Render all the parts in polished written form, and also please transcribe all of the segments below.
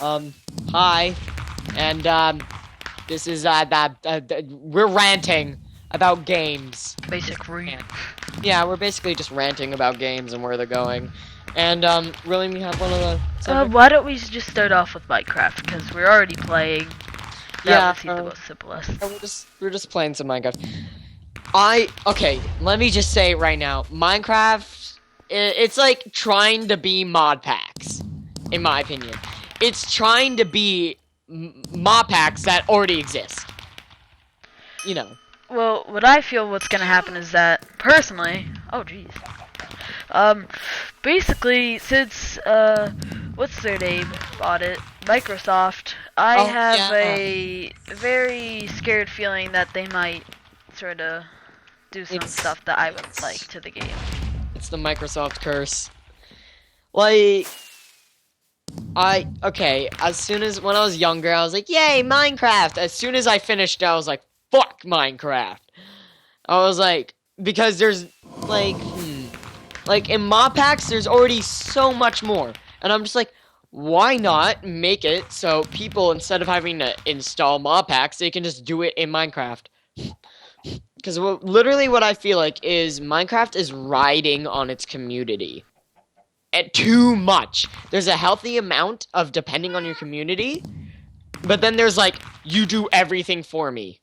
Um, Hi, and this is we're ranting about games. This Basic re. rant. Yeah, we're basically just ranting about games and where they're going. And William, you have one of the subjects? Why don't we just start off with Minecraft? Because we're already playing. That Yeah, would seem the most simplest. we're just playing some Minecraft. Okay, let me just say it right now. Minecraft, it's like trying to be mod packs, in my opinion. It's trying to be mod packs that already exist. You know. Well, what I feel what's gonna happen is that, personally, oh jeez, um, basically, since, what's their name bought it, Microsoft, I Oh have yeah. a very scared feeling that they might sort of do some It's stuff that I would like it's to the game. it's the Microsoft curse. Like as soon as when I was younger, I was like, "Yay, Minecraft!" As soon as I finished, I was like, "Fuck Minecraft!" I was like, because there's like, like in mod packs, there's already so much more, and I'm just like, why not make it so people instead of having to install mod packs, they can just do it in Minecraft? Because literally, what I feel like is Minecraft is riding on its community. And too much. There's a healthy amount of depending on your community, but then there's like you do everything for me.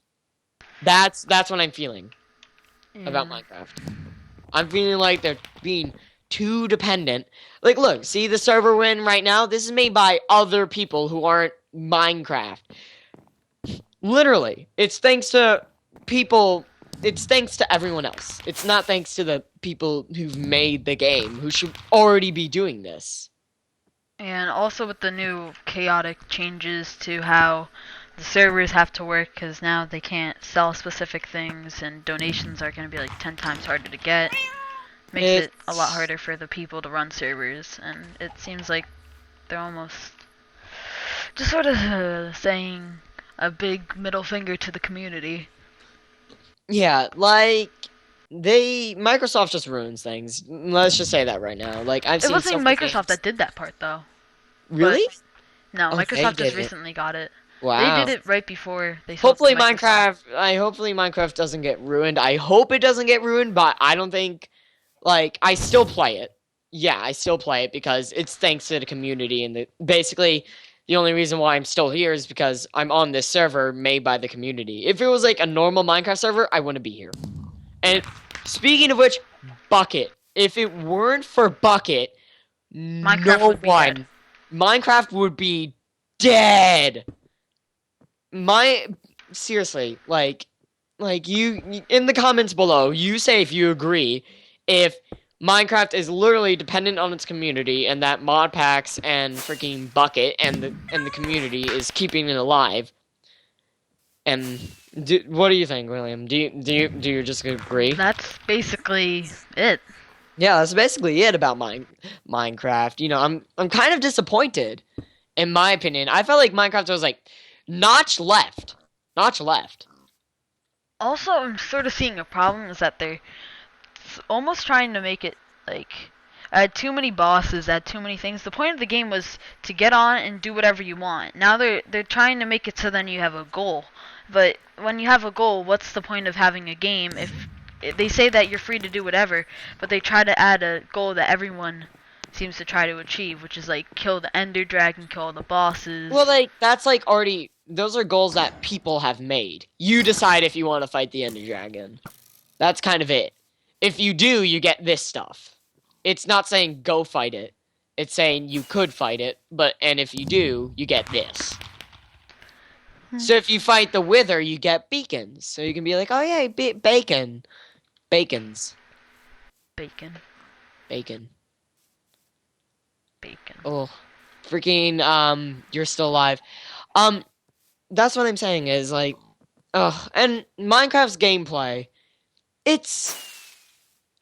That's what I'm feeling about Mm. Minecraft. I'm feeling like they're being too dependent. Like, look, see the server win right now? This is made by other people who aren't Minecraft. Literally, it's thanks to people. It's thanks to everyone else. It's not thanks to the people who've made the game, who should already be doing this. And also with the new chaotic changes to how the servers have to work, because now they can't sell specific things and donations are going to be like 10 times harder to get. Makes it a lot It's harder for the people to run servers, and it seems like they're almost just sort of saying a big middle finger to the community. yeah, like Microsoft just ruins things. Let's just say that right now. Like I've It seen wasn't so even many Microsoft games. that did that part though. But Really? no, Oh, they Microsoft just did it. recently got it. They did Wow. it right before they sold to Hopefully Microsoft. Minecraft doesn't get ruined. I hope it doesn't get ruined, but I don't think like I still play it. Yeah, I still play it because it's thanks to the community and basically the only reason why I'm still here is because I'm on this server made by the community. If it was like a normal Minecraft server, I wouldn't be here. And speaking of which, Bucket. If it weren't for Bucket, Minecraft no would be dead. one Minecraft would be dead. My seriously, like you in the comments below, you say if you agree if Minecraft is literally dependent on its community and that mod packs and freaking Bucket and the community is keeping it alive. And what do you think, William? Do you just agree? That's basically it. Yeah, that's basically it about Minecraft. You know, I'm kind of disappointed, in my opinion. I felt like Minecraft was like notch left, notch left. Also, I'm sort of seeing a problem is that they're almost trying to make it like add too many bosses, add too many things. The point of the game was to get on and do whatever you want. Now they're trying to make it so then you have a goal. But when you have a goal, what's the point of having a game if they say that you're free to do whatever, but they try to add a goal that everyone seems to try to achieve, which is like kill the Ender Dragon, kill all the Well, bosses. like that's like already those are goals that people have made. You decide if you want to fight the Ender Dragon. That's kind of it. If you do, you get this stuff. It's not saying go fight it. It's saying you could fight it, but and if you do, you get this. So if you fight the Wither, you get beacons. So you can be like, oh yeah, bacon, bacons, Bacon, bacon. bacon. Oh, freaking you're still alive. Um, that's what I'm saying is like, and Minecraft's gameplay, it's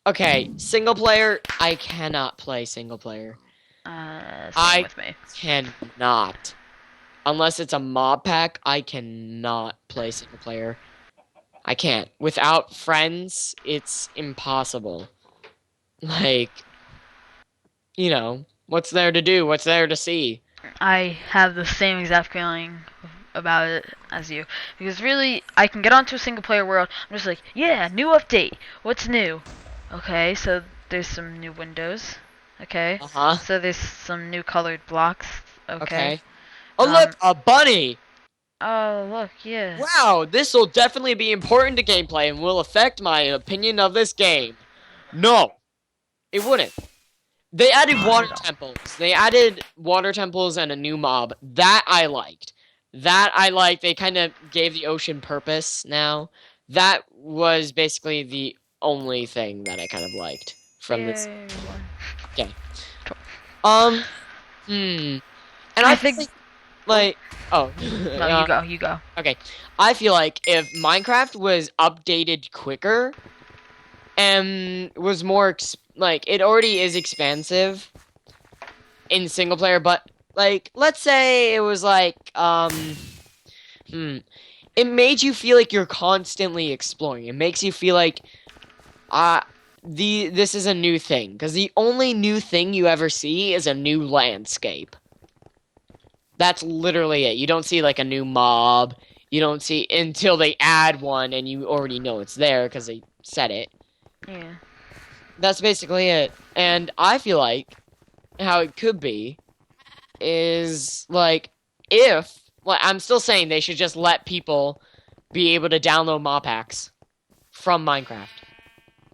okay. Single player, I cannot play single player. Same I with me. cannot. Unless it's a mob pack, I cannot play single player. I can't. Without friends, it's impossible. Like, what's there to do? What's there to see? I have the same exact feeling about it as you. Because really, I can get onto a single player world. I'm just like, yeah, new update. What's new? Okay, so there's some new windows. Okay. Uh-huh. So there's some new colored blocks. Okay. Okay. Oh, look, Um. a bunny! Oh, look, yeah. Wow, this will definitely be important to gameplay and will affect my opinion of this game. No, it wouldn't. They added Not water at all. temples. They added water temples and a new mob. That I liked. That I liked. They kind of gave the ocean purpose now. That was basically the only thing that I kind of liked from this. Yay, Okay. Um, And I I feel think. like oh, No, you go. You go. okay. I feel like if Minecraft was updated quicker and was more like it already is expansive in single player, but like let's say it was like it made you feel like you're constantly exploring. It makes you feel like this is a new thing because the only new thing you ever see is a new landscape. That's literally it. You don't see like a new mob. You don't see until they add one and you already know it's there because they said it. Yeah. That's basically it. And I feel like how it could be is like if well, I'm still saying they should just let people be able to download mod packs from Minecraft.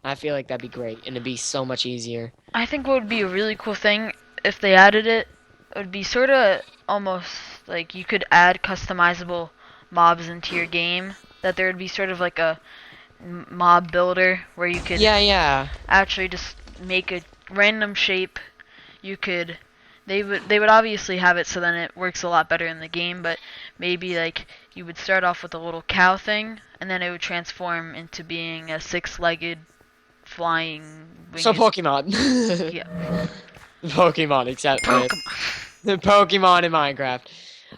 I feel like that'd be great and it'd be so much easier. I think what would be a really cool thing if they added it, it would be sort of almost like you could add customizable mobs into your game. That there would be sort of like a mob builder where you could Yeah. actually just make a random shape. You could they would obviously have it so then it works a lot better in the game, but maybe like you would start off with a little cow thing and then it would transform into being a six-legged flying winged. So Pokemon. Yeah. Pokemon, except with Pokemon. the Pokemon in Minecraft.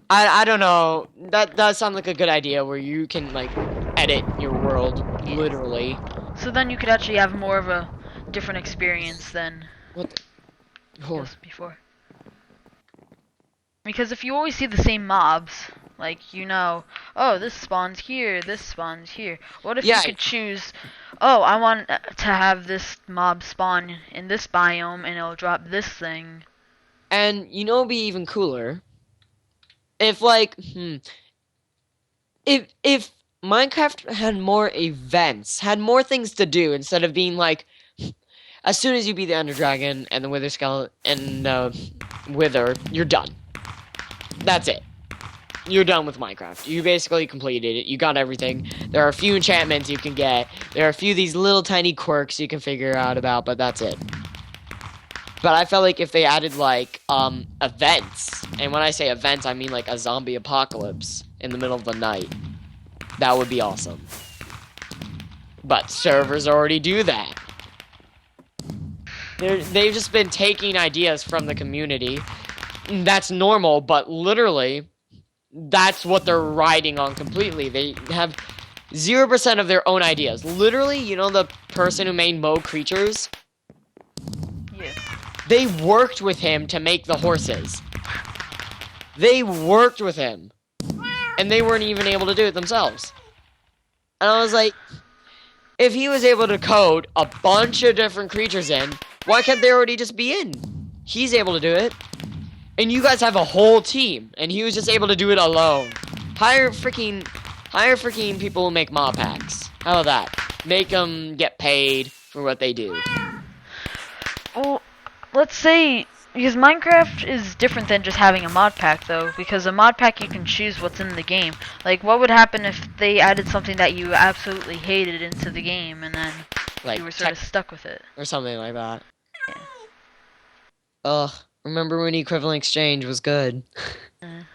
I don't know. That does sound like a good idea where you can like edit your world Yeah. literally. So then you could actually have more of a different experience than What? Oh. just before. Because if you always see the same mobs, like you know, oh this spawns here, this spawns here. What if you could choose, oh I want to have this mob spawn in this biome and it'll drop this thing. And you know, it'd be even cooler if like if Minecraft had more events, had more things to do instead of being like, as soon as you beat the Ender Dragon and the Wither Skeleton and Wither, you're done. That's it. You're done with Minecraft. You basically completed it. You got everything. There are a few enchantments you can get. There are a few of these little tiny quirks you can figure out about, but that's it. But I felt like if they added like events, and when I say events, I mean like a zombie apocalypse in the middle of the night. That would be awesome. But servers already do that. They've just been taking ideas from the community. That's normal, but literally, that's what they're riding on completely. They have 0% of their own ideas. Literally, you know the person who made Mo Creatures? Yeah. They worked with him to make the horses. They worked with him. And they weren't even able to do it themselves. And I was like, if he was able to code a bunch of different creatures in, why can't they already just be in? He's able to do it. And you guys have a whole team. And he was just able to do it alone. Hire freaking people who make mod packs. How about that? Make them get paid for what they do. Well, let's say, because Minecraft is different than just having a mod pack though, because a mod pack you can choose what's in the game. Like what would happen if they added something that you absolutely hated into the game and then Like you were sort of stuck with it? or something like that. Yeah. Ugh, remember when Equivalent Exchange was good? Mm.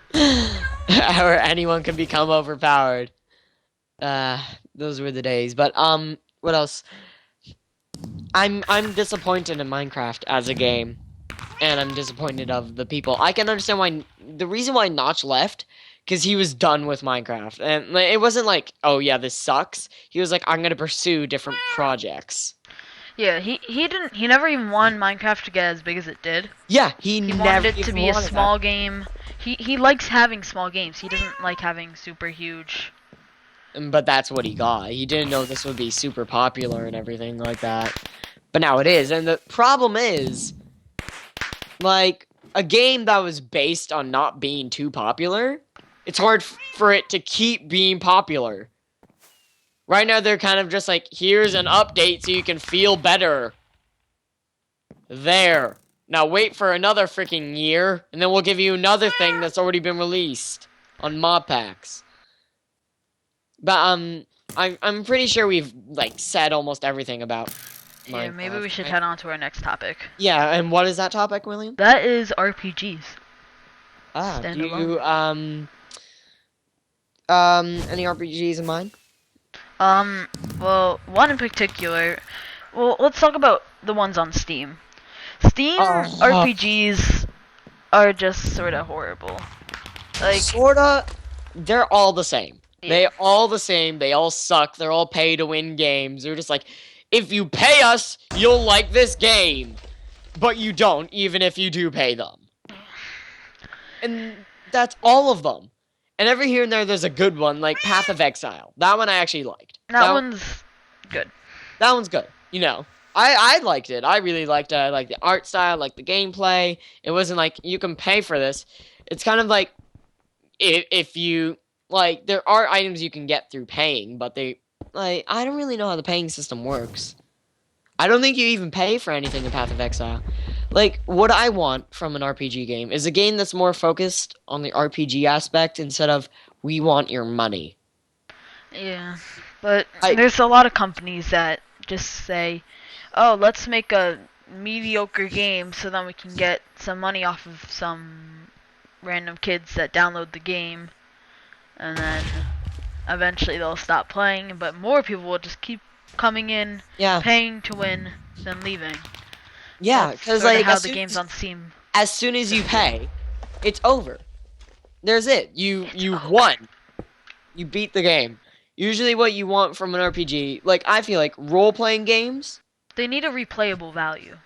Where anyone can become overpowered. Those were the days. But what else? I'm disappointed in Minecraft as a game. And I'm disappointed of the people. I can understand why the reason why Notch left, because he was done with Minecraft. And it wasn't like, oh yeah, this sucks. He was like, I'm gonna pursue different projects. Yeah, he never even wanted Minecraft to get as big as it did. Yeah, he He never wanted it to even be a wanted small that. game. He likes having small games. He doesn't like having super huge. But that's what he got. He didn't know this would be super popular and everything like that. But now it is. And the problem is, like, a game that was based on not being too popular, it's hard for it to keep being popular. Right now, they're kind of just like, here's an update so you can feel better. There. Now wait for another freaking year, and then we'll give you another thing that's already been released on mod packs. But I'm pretty sure we've like said almost everything about Yeah, Minecraft. maybe we should Right? head on to our next topic. Yeah, and what is that topic, William? That is RPGs. Ah, do Standalone. you any RPGs in mind? Well, one in particular. Well, let's talk about the ones on Steam. Steam RPGs are just sort of horrible. Like, sorta. They're all the same. yeah. They all the same. They all suck. They're all pay to win games. They're just like, if you pay us, you'll like this game, but you don't, even if you do pay them. And that's all of them. And every here and there's a good one, like Path of Exile. That one I actually liked. That one's good. That one's good. You know, I liked it. I really liked it. I liked the art style, I liked the gameplay. It wasn't like, you can pay for this. It's kind of like, if you, like, there are items you can get through paying, but they, like, I don't really know how the paying system works. I don't think you even pay for anything in Path of Exile. Like, what I want from an RPG game is a game that's more focused on the RPG aspect instead of, we want your money. Yeah, but there's a lot of companies that just say, oh, let's make a mediocre game so then we can get some money off of some random kids that download the game, and then eventually they'll stop playing, but more people will just keep coming in, paying to win, then leaving. Yeah, because like how the games on Steam. As soon as you pay, it's over. There's it. You won. You beat the game. Usually, what you want from an RPG, like I feel like role-playing games, they need a replayable value.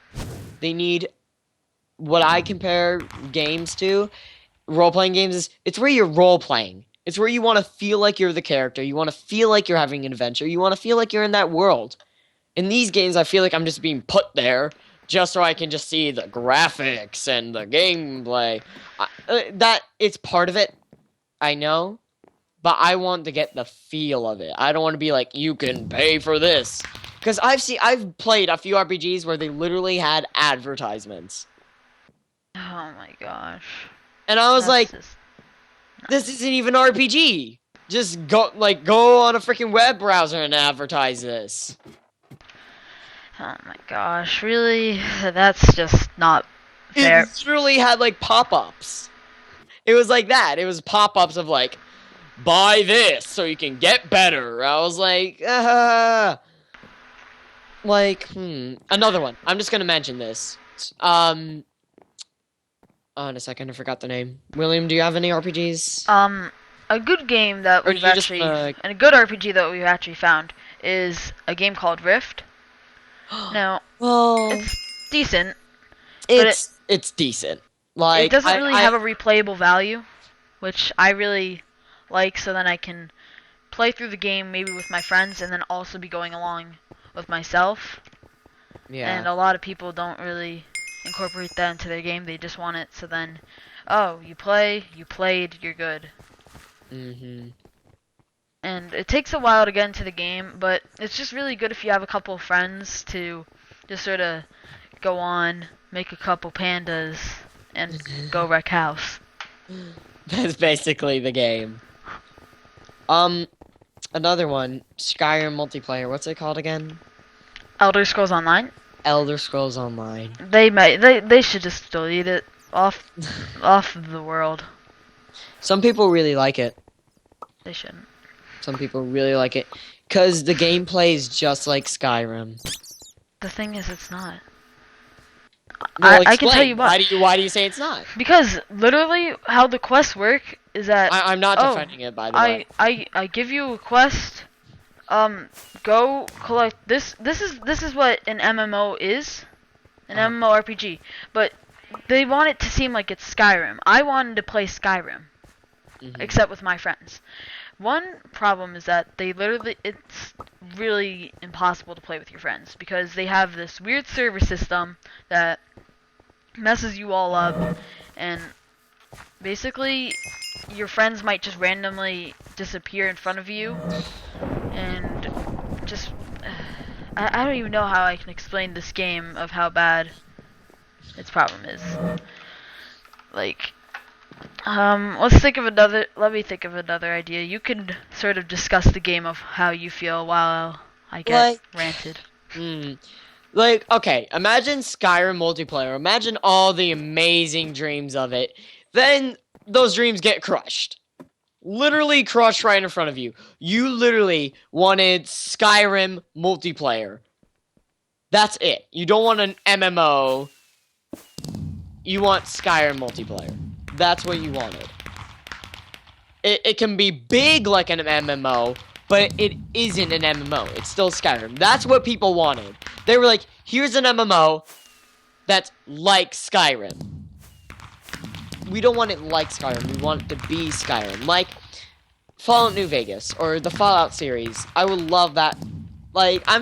They need what I compare games to. Role-playing games is it's where you're role-playing. It's where you want to feel like you're the character. You want to feel like you're having an adventure. You want to feel like you're in that world. In these games, I feel like I'm just being put there just so I can just see the graphics and the gameplay. That it's part of it, I know, but I want to get the feel of it. I don't want to be like, you can pay for this, because I've played a few RPGs where they literally had advertisements. Oh my gosh! And I was like, this isn't even RPG. Just go on a freaking web browser and advertise this. Oh my gosh, really? That's just not fair. It literally had like pop-ups. It was like that. It was pop-ups of like, buy this so you can get better. I was like, another one. I'm just gonna mention this. Oh, in a second, I forgot the name. William, do you have any RPGs? A good game that we've actually, and a good RPG that we've actually found is a game called Rift. Now, it's decent. It's decent. Like, it doesn't really have a replayable value, which I really like, so then I can play through the game maybe with my friends and then also be going along with myself. Yeah. And a lot of people don't really incorporate that into their game. They just want it, so then, oh, you played, you're good. Mm-hmm. And it takes a while to get into the game, but it's just really good if you have a couple of friends to just sort of go on, make a couple pandas, and go wreck house. That's basically the game. Another one, Skyrim multiplayer. What's it called again? Elder Scrolls Online. Elder Scrolls Online. They should just delete it off of the world. Some people really like it. They shouldn't. Some people really like it because the gameplay is just like Skyrim. The thing is, it's not. Well, I can tell you why. Why do you say it's not? Because literally, how the quests work is that I'm not defending it, by the way. I give you a quest. Go collect this. This is what an MMO is, an MMORPG. But they want it to seem like it's Skyrim. I wanted to play Skyrim, except with my friends. One problem is that it's really impossible to play with your friends because they have this weird server system that messes you all up, and basically your friends might just randomly disappear in front of you, and just I don't even know how I can explain this game of how bad its problem is. Like, let me think of another idea. You could sort of discuss the game of how you feel while I get ranted. Like, okay, imagine Skyrim multiplayer. Imagine all the amazing dreams of it. Then those dreams get crushed. Literally crushed right in front of you. You literally wanted Skyrim multiplayer. That's it. You don't want an MMO. You want Skyrim multiplayer. That's what you wanted. It can be big like an MMO, but it isn't an MMO. It's still Skyrim. That's what people wanted. They were like, here's an MMO that's like Skyrim. We don't want it like Skyrim. We want it to be Skyrim. Like Fallout New Vegas or the Fallout series. I would love that. Like, I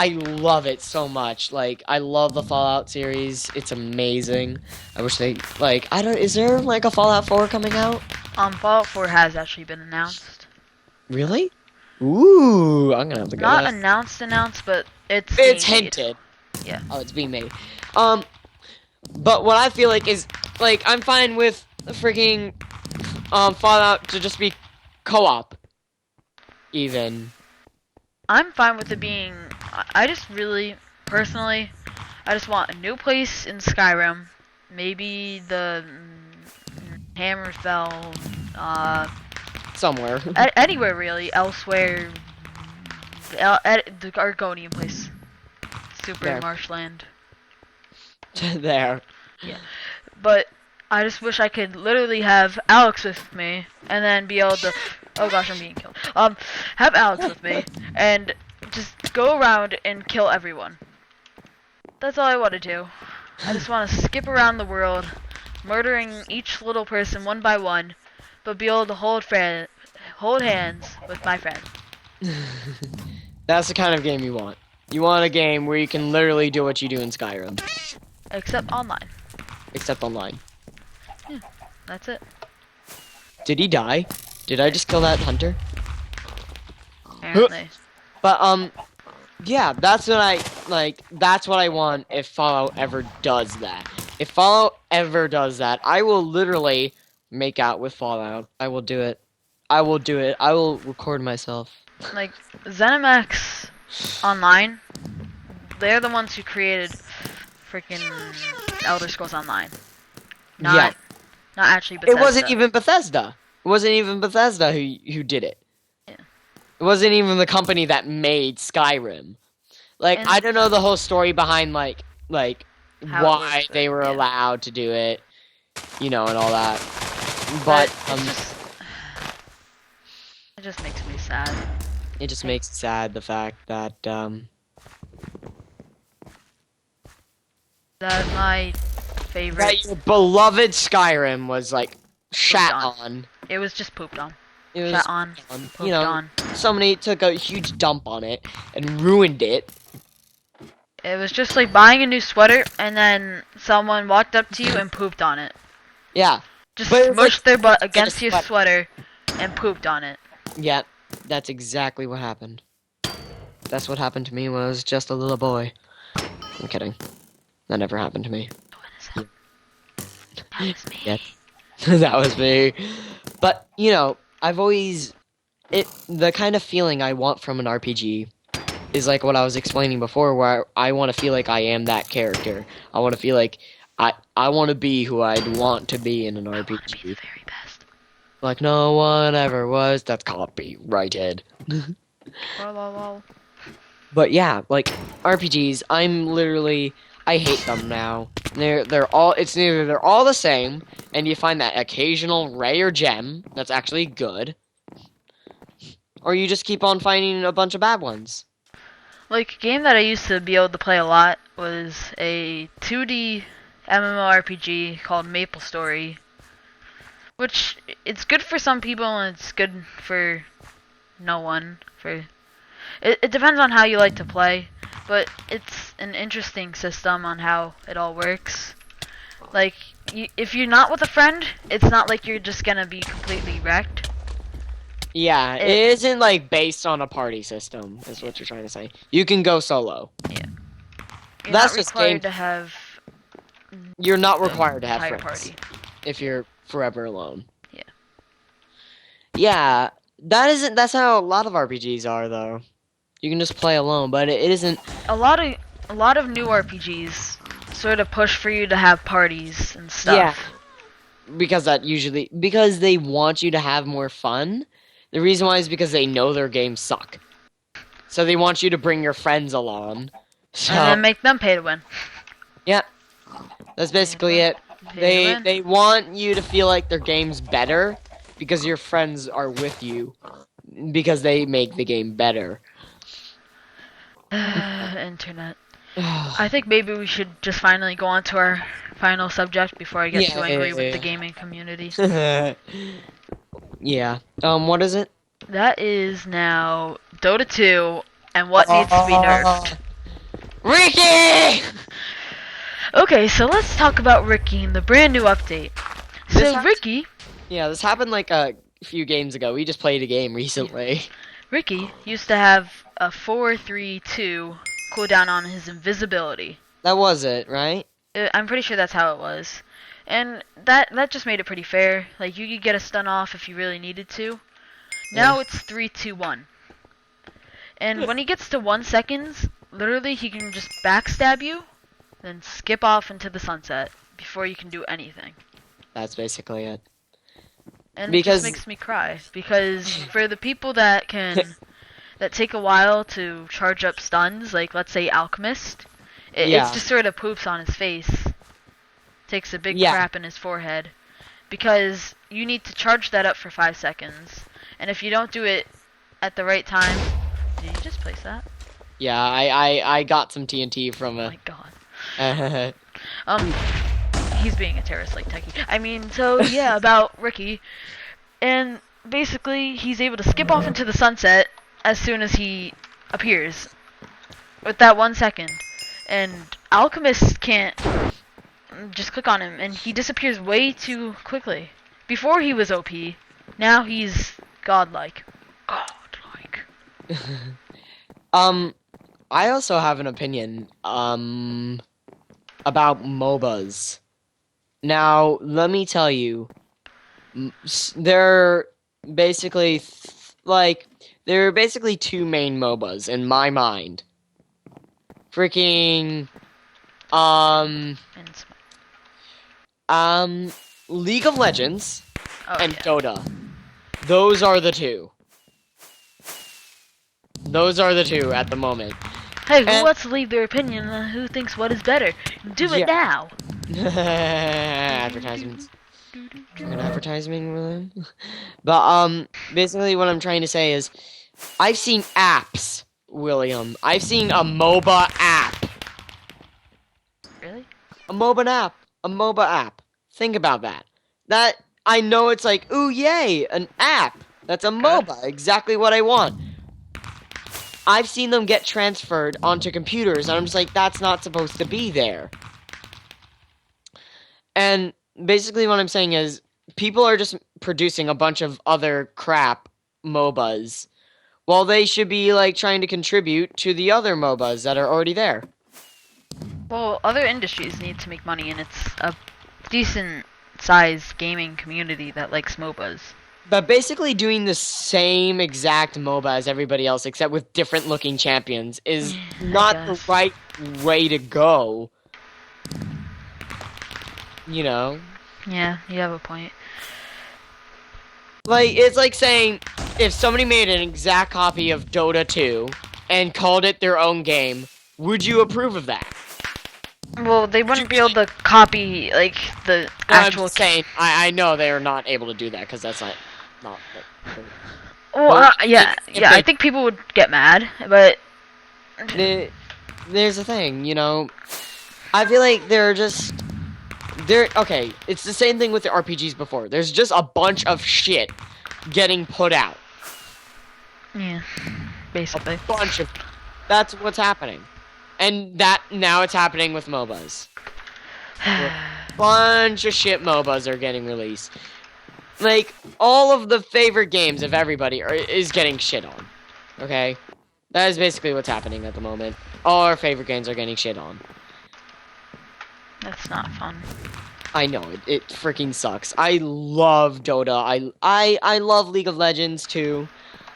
love it so much. Like, I love the Fallout series. It's amazing. I wish they, like, is there, like, a Fallout 4 coming out? Fallout 4 has actually been announced. Really? Ooh, I'm gonna have to go. Not announced, but it's hinted. Made. Yeah. Oh, it's being made. But what I feel like is, like, I'm fine with freaking, Fallout to just be co-op. Even. I'm fine with it being. I just really, personally, I just want a new place in Skyrim. Maybe the Hammerfell, somewhere. Anywhere really, elsewhere. The Argonian place. Super There. marshland. There. Yeah. But I just wish I could literally have Alex with me and then be able to. Oh gosh, I'm being killed. Have Alex with me and just go around and kill everyone. That's all I want to do. I just want to skip around the world, murdering each little person one by one, but be able to hold hands with my friend. That's the kind of game you want. You want a game where you can literally do what you do in Skyrim. Except online. Except online. Yeah, that's it. Did he die? Did I just kill that hunter? Apparently. But, yeah, that's what that's what I want if Fallout ever does that. If Fallout ever does that, I will literally make out with Fallout. I will do it. I will do it. I will record myself. Like, ZeniMax Online, they're the ones who created freaking Elder Scrolls Online. Not actually Bethesda. It wasn't even Bethesda. It wasn't even Bethesda who did it. Yeah. It wasn't even the company that made Skyrim. Like, I don't know the whole story behind, like why they were allowed to do it, you know, and all that. But, it just makes me sad. It just makes it sad, the fact that, that my favorite... that your beloved Skyrim was, like, shat on. It was just pooped on. It was Shat on. You know, somebody took a huge dump on it and ruined it. It was just like buying a new sweater and then someone walked up to you and pooped on it. Yeah. Just smushed their butt against your sweater and pooped on it. Yeah, that's exactly what happened. That's what happened to me when I was just a little boy. I'm kidding. That never happened to me. That was me. Yeah. That was me. But, you know, I've always... the kind of feeling I want from an RPG is like what I was explaining before, where I want to feel like I am that character. I want to feel like I want to be who I'd want to be in an RPG. I want to be the very best. Like no one ever was. That's copyrighted. Lol. But yeah, like RPGs, I hate them now. They're all the same, and you find that occasional rare gem that's actually good. or you just keep on finding a bunch of bad ones. Like, a game that I used to be able to play a lot was a 2D MMORPG called MapleStory, which it's good for some people and it's good for no one. It depends on how you like to play, but it's an interesting system on how it all works. Like, if you're not with a friend, it's not like you're just gonna be completely wrecked. Yeah, it isn't like based on a party system, is what you're trying to say. You can go solo. Yeah. You're That's not just required game. to have. You're not required to have entire friends party. if you're forever alone. Yeah. Yeah, that's how a lot of RPGs are though. You can just play alone, but it isn't. A lot of new RPGs sort of push for you to have parties and stuff. Yeah. Because they want you to have more fun. The reason why is because they know their games suck. So they want you to bring your friends along. So, And then make them pay to win. yeah. That's basically it. They want you to feel like their game's better because your friends are with you because they make the game better. Internet. I think maybe we should just finally go on to our final subject before I get too angry with the gaming community. Yeah. What is it? That is now Dota 2 and what needs to be nerfed. Ricky! Okay, so let's talk about Ricky and the brand new update. Ricky... Yeah, this happened like a few games ago. We just played a game recently. Ricky used to have a 4-3-2 cooldown on his invisibility. That was it, right? I'm pretty sure that's how it was. And that just made it pretty fair. Like, you could get a stun off if you really needed to. Now it's 3-2-1. And when he gets to 1 seconds, literally he can just backstab you, then skip off into the sunset before you can do anything. That's basically it. And it just makes me cry. Because for the people that take a while to charge up stuns, like let's say Alchemist, it's just sort of poops on his face. Takes a big crap in his forehead. Because you need to charge that up for 5 seconds. And if you don't do it at the right time... Did you just place that? Yeah, I got some TNT from Oh my god. He's being a terrorist like Techie. I mean, so yeah, about Ricky. And basically, he's able to skip off into the sunset as soon as he appears. With that 1 second. And Alchemist can't just click on him, and he disappears way too quickly. Before he was OP, now he's godlike. Godlike. I also have an opinion, about MOBAs. Now, let me tell you, there are basically two main MOBAs in my mind. Freaking, League of Legends and Dota. Those are the two. Those are the two at the moment. Hey, who wants to leave their opinion on who thinks what is better? Do it now! Advertisements. An advertisement with them. But, basically what I'm trying to say is, I've seen apps, William. I've seen a MOBA app. Really? A MOBA app. A MOBA app. Think about that. That, I know it's like, ooh, yay, an app. That's a MOBA. Exactly what I want. I've seen them get transferred onto computers, and I'm just like, that's not supposed to be there. And basically what I'm saying is, people are just producing a bunch of other crap MOBAs, while they should be, like, trying to contribute to the other MOBAs that are already there. Well, other industries need to make money, and it's a decent-sized gaming community that likes MOBAs. But basically doing the same exact MOBA as everybody else, except with different-looking champions, is not the right way to go. You know? Yeah, you have a point. Like, it's like saying, if somebody made an exact copy of Dota 2 and called it their own game, would you approve of that? Well, they wouldn't be able to copy, like, the actual... I'm just saying, I know they're not able to do that, because that's not Well, But yeah, if I think people would get mad, but there's a thing, I feel like okay, it's the same thing with the RPGs before. There's just a bunch of shit getting put out. yeah, basically. A bunch of... That's what's happening. And now it's happening with MOBAs. A bunch of shit MOBAs are getting released. Like, all of the favorite games of everybody is getting shit on. Okay? That is basically what's happening at the moment. All our favorite games are getting shit on. That's not fun. I know, it freaking sucks. I love Dota. I love League of Legends too.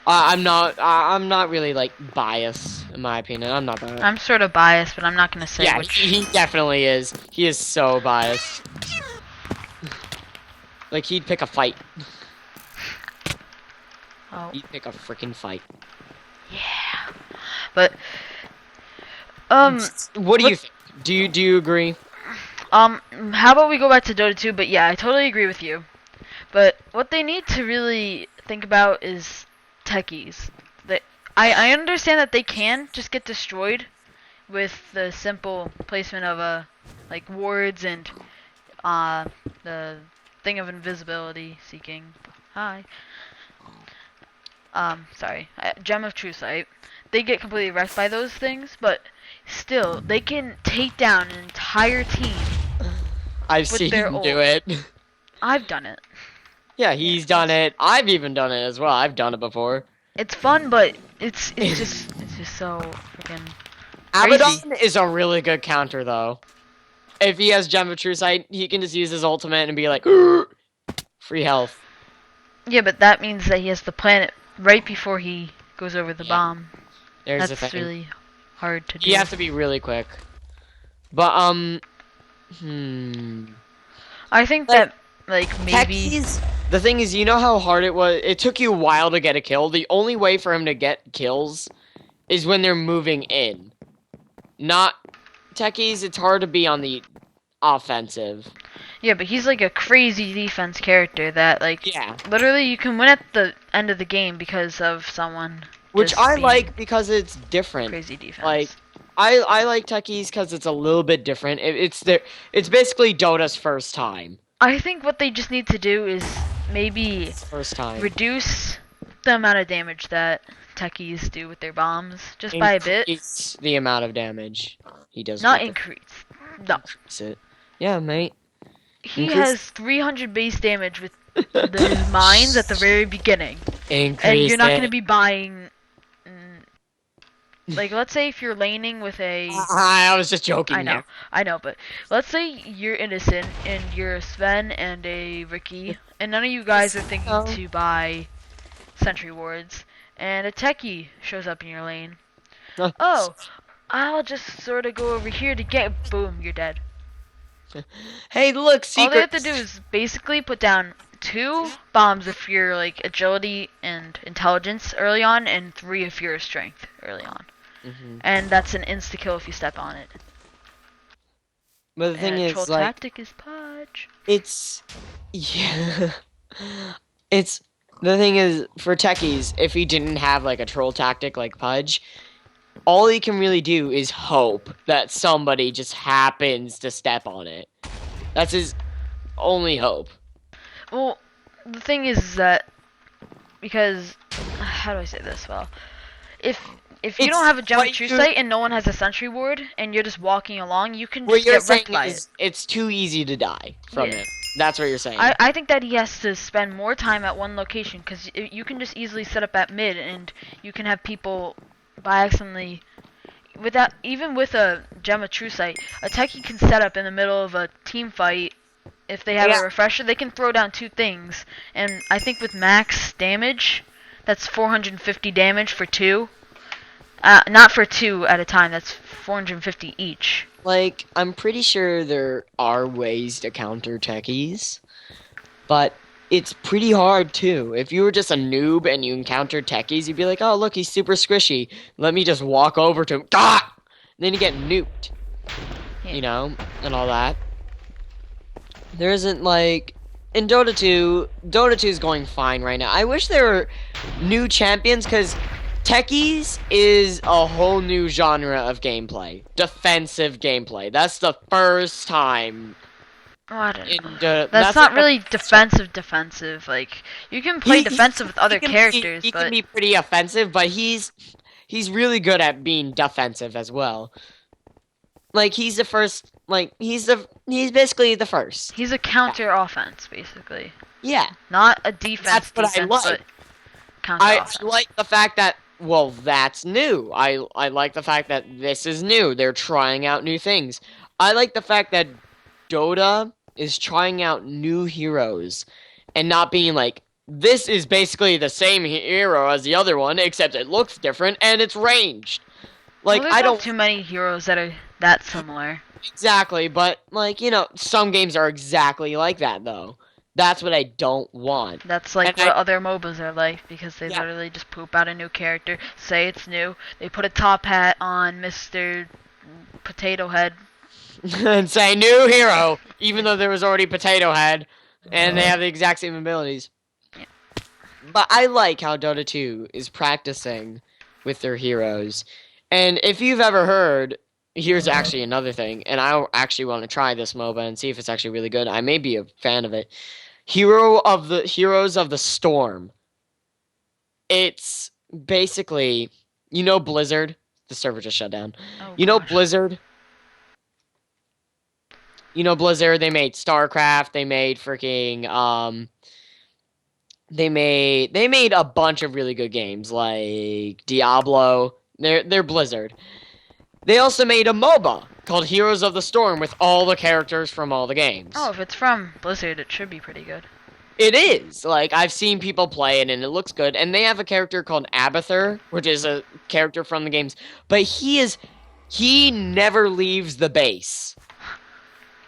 I'm not really like biased in my opinion. I'm not that. I'm sort of biased, but I'm not gonna say which. He definitely is. He is so biased. Like he'd pick a fight. Oh. He'd pick a freaking fight. Yeah. But what do you think? Do you agree? how about we go back to Dota 2? But yeah, I totally agree with you. But what they need to really think about is techies. I understand that they can just get destroyed with the simple placement of like wards and the thing of invisibility seeking. Hi. Sorry. Gem of True Sight. They get completely wrecked by those things, but still, they can take down an entire team. I've seen him do it. I've done it. Yeah, he's done it. I've even done it as well. I've done it before. It's fun, but it's just so freaking Abaddon is a really good counter though. If he has Gem of True Sight, he can just use his ultimate and be like, free health. Yeah, but that means that he has to plan it right before he goes over the bomb. There's That's the thing. really hard to do. You have to be really quick. But I think that like maybe techies, the thing is, you know how hard it was? It took you a while to get a kill. The only way for him to get kills is when they're moving in. Not techies, it's hard to be on the offensive. Yeah, but he's like a crazy defense character that like literally you can win at the end of the game because of someone. Which I like because it's different. Crazy defense. Like I like techies because it's a little bit different. It's basically Dota's first time. I think what they just need to do is maybe reduce the amount of damage that techies do with their bombs just by a bit. Increase the amount of damage he does. Not increase. No. Increase it. Yeah, mate. He has 300 base damage with his mines at the very beginning. And you're not going to be buying... like, let's say if you're laning with a... I was just joking. I know, but let's say you're innocent and you're a Sven and a Ricky, and none of you guys are thinking to buy sentry wards, and a techie shows up in your lane. Oh, I'll just sort of go over here to get... Boom, you're dead. Hey, look, secrets. All they have to do is basically put down 2 bombs if you're like agility and intelligence early on, and 3 if you're strength early on. And that's an insta kill if you step on it. But the thing is, troll like, tactic is Pudge. The thing is, for techies, if he didn't have like a troll tactic like Pudge, all he can really do is hope that somebody just happens to step on it. That's his only hope. Well, the thing is that, because, how do I say this well? If you don't have a Gem of True Sight and no one has a sentry ward, and you're just walking along, you can just get wrecked by it. It's too easy to die from it. That's what you're saying. I think that he has to spend more time at one location, because you can just easily set up at mid, and you can have people by accidentally, even with a Gem of True Sight, a techie can set up in the middle of a team fight. If they have a refresher, they can throw down 2 things, and I think with max damage, that's 450 damage for 2. Not for 2 at a time, that's 450 each. Like, I'm pretty sure there are ways to counter techies, but it's pretty hard too. If you were just a noob and you encountered techies, you'd be like, oh look, he's super squishy. Let me just walk over to him. And then you get nuked. You know, and all that. There isn't like in Dota 2 is going fine right now. I wish there were new champions because Techies is a whole new genre of gameplay. Defensive gameplay. That's the first time Oh, I don't in know. That's that's not like the really first time. defensive. Like, you can play defensive with He other can be characters, he can but be pretty offensive, but he's really good at being defensive as well. Like he's the first like he's basically the first. he's a counter offense, basically. Yeah. Not a defense That's what I defense, like. but counter I offense. like the fact that well, that's new. I like the fact that this is new. They're trying out new things. I like the fact that Dota is trying out new heroes and not being like this is basically the same hero as the other one except it looks different and it's ranged. Well, Like there's I not don't too many heroes that are that similar. exactly, but like, some games are exactly like that though. That's what I don't want. That's And like what I other MOBAs are like, because they yeah, literally just poop out a new character, say it's new, they put a top hat on Mr. Potato Head. and say new hero, even though there was already Potato Head, and they have the exact same abilities. Yeah. But I like how Dota 2 is practicing with their heroes. And if you've ever heard, here's actually another thing, and I actually want to try this MOBA and see if it's actually really good. I may be a fan of it. Heroes of the Storm. It's basically, Blizzard. The server just shut down. Oh You know gosh. Blizzard. Blizzard. They made StarCraft. They made freaking They made a bunch of really good games like Diablo. They're Blizzard. They also made a MOBA called Heroes of the Storm with all the characters from all the games. Oh, if it's from Blizzard, it should be pretty good. It is. Like, I've seen people play it and it looks good. And they have a character called Abathur, which is a character from the games. But he never leaves the base.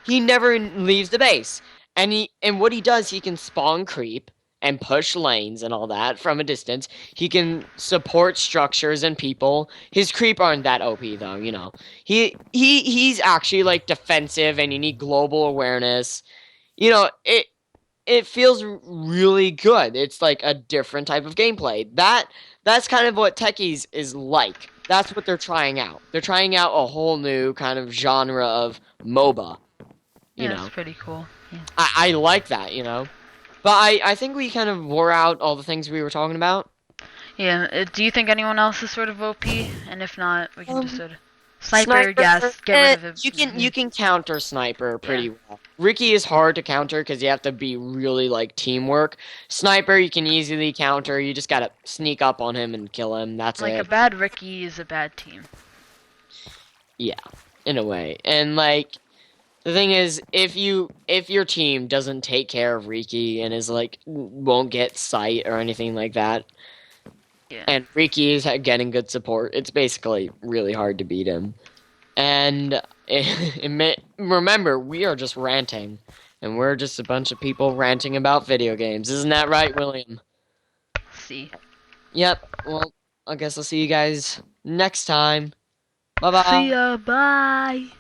He never leaves the base. And what he does, he can spawn creep and push lanes and all that from a distance. He can support structures and people. His creep aren't that OP though, He's actually like defensive and you need global awareness. It feels really good. It's like a different type of gameplay. That's kind of what Techies is like. That's what they're trying out. They're trying out a whole new kind of genre of MOBA. Yeah, that's pretty cool. Yeah. I like that. But I think we kind of wore out all the things we were talking about. Yeah. Do you think anyone else is sort of OP? And if not, we can just sort of Sniper, yes, get rid of him. you can counter Sniper pretty well. Ricky is hard to counter because you have to be really like teamwork. Sniper you can easily counter. You just gotta sneak up on him and kill him. That's Like it. a bad Ricky is a bad team. Yeah, in a way. And like the thing is, if your team doesn't take care of Riki and is like won't get sight or anything like that, Yeah. and Riki is getting good support, it's basically really hard to beat him. And remember, we are just ranting, and we're just a bunch of people ranting about video games. Isn't that right, William? See. Yep. Well, I guess I'll see you guys next time. Bye bye. See ya. Bye.